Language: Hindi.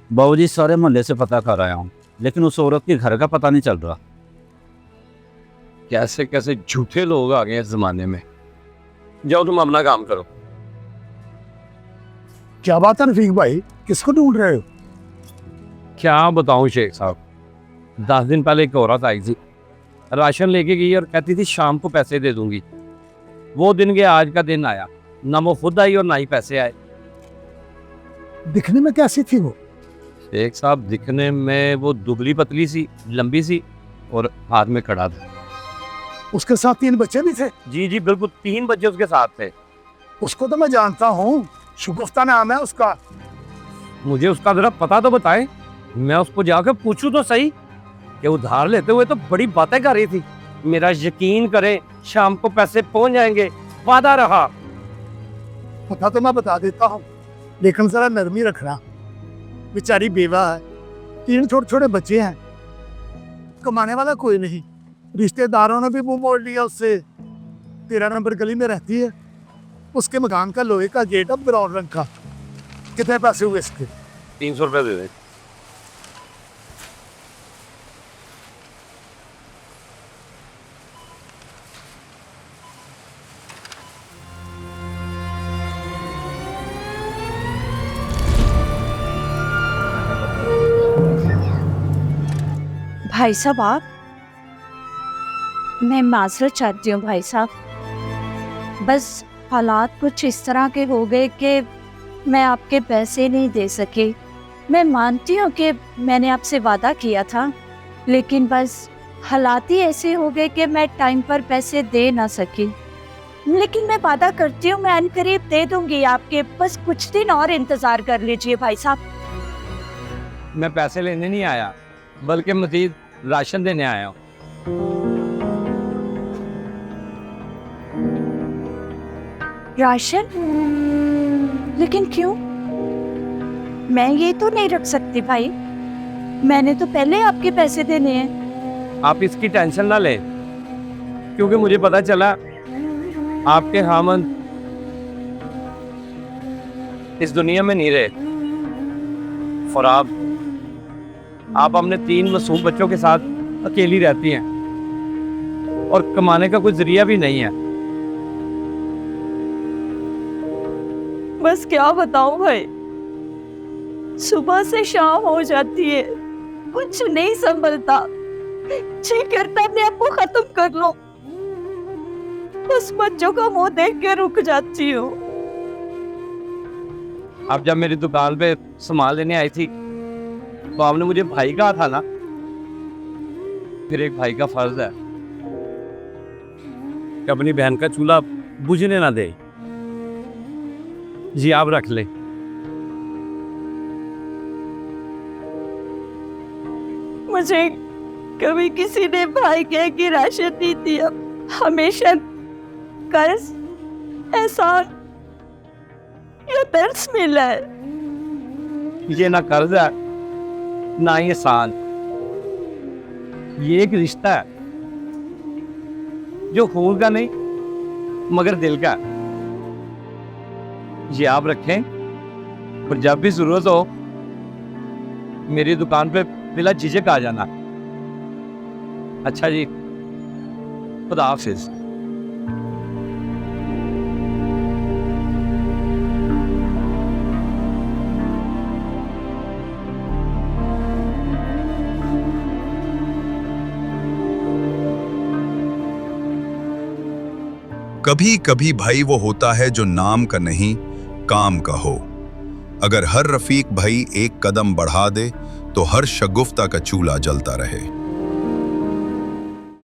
बाबूजी, सारे मोहल्ले से पता कर आया हूँ, लेकिन उस औरत के घर का पता नहीं चल रहा। कैसे कैसे झूठे लोग आ गए इस जमाने में। जाओ तुम अपना काम करो। क्या बात है रफीक भाई, किसको ढूंढ रहे हो? क्या बताऊं शेख साहब, 10 दिन पहले एक औरत आई थी, राशन लेके गई और कहती थी शाम को पैसे दे दूंगी। वो दिन गया, आज का दिन आया, ना वो खुद आई और ना ही पैसे आए। दिखने में कैसी थी वो? शेख साहब, दिखने में वो दुबली पतली सी, लंबी सी और हाथ में कड़ा था। उसके साथ 3 बच्चे भी थे? जी जी बिल्कुल, 3 बच्चे उसके साथ थे। उसको तो मैं जानता हूँ, शुगुफ्ता नाम है उसका। मुझे उसका जरा पता तो बताएं, मैं उसको जाकर पूछूं तो सही। कि उधार लेते हुए तो बड़ी बातें कर रही थी। मेरा यकीन करें, शाम को पैसे पहुंच जाएंगे, वादा रहा। पता तो मैं बता देता हूँ, लेकिन जरा नरमी रखना। बेचारी बेवा है, 3 छोटे छोटे बच्चे हैं, कमाने वाला कोई नहीं। रिश्तेदारों ने भी मुंह मोड़ लिया उससे। 13 नंबर गली में रहती है, उसके मकान का लोहे का गेट है, ब्राउन रंग का। कितने पैसे हुए इसके? 300 रुपये दे दें। भाई साहब, आप, मैं माजरत चाहती हूँ भाई साहब। बस हालात कुछ इस तरह के हो गए कि मैं आपके पैसे नहीं दे सकी। मैं मानती हूँ कि मैंने आपसे वादा किया था, लेकिन बस हालात ही ऐसे हो गए कि मैं टाइम पर पैसे दे ना सकी। लेकिन मैं वादा करती हूँ, मैं अनकरीब दे दूंगी आपके। बस कुछ दिन और इंतजार कर लीजिए भाई साहब। मैं पैसे लेने नहीं आया, बल्कि मजीद राशन देने आया हूँ। राशन? लेकिन क्यों? मैं ये तो नहीं रख सकती भाई, मैंने तो पहले आपके पैसे देने हैं। आप इसकी टेंशन ना लें, क्योंकि मुझे पता चला आपके खामन इस दुनिया में नहीं रहे। और आप अपने 3 मासूम बच्चों के साथ अकेली रहती हैं और कमाने का कोई जरिया भी नहीं है। बस क्या बताऊं भाई, सुबह से शाम हो जाती है, कुछ नहीं संभलता। जी करता है अपने आप को खत्म कर लो, बस बच्चों का मुंह देख के रुक जाती हूँ। आप जब मेरी दुकान पे सामान लेने आई थी, तो आपने मुझे भाई कहा था ना। फिर एक भाई का फर्ज है कि अपनी बहन का चूल्हा बुझने ना दे। जी आप रख ले। मुझे कभी किसी ने भाई कह के राशन दी थी, अब हमेशा कर्ज, एहसान या दर्द मिला है। ये ना कर्ज है, ना ही एहसान। ये एक रिश्ता है जो खून का नहीं मगर दिल का। ये आप रखें और जब भी जरूरत हो मेरी दुकान पे बिला झिझक आ जाना। अच्छा जी, खुदा हाफिज। कभी कभी भाई वो होता है जो नाम का नहीं, काम का हो। अगर हर रफीक भाई एक कदम बढ़ा दे तो हर शगुफ्ता का चूल्हा जलता रहे।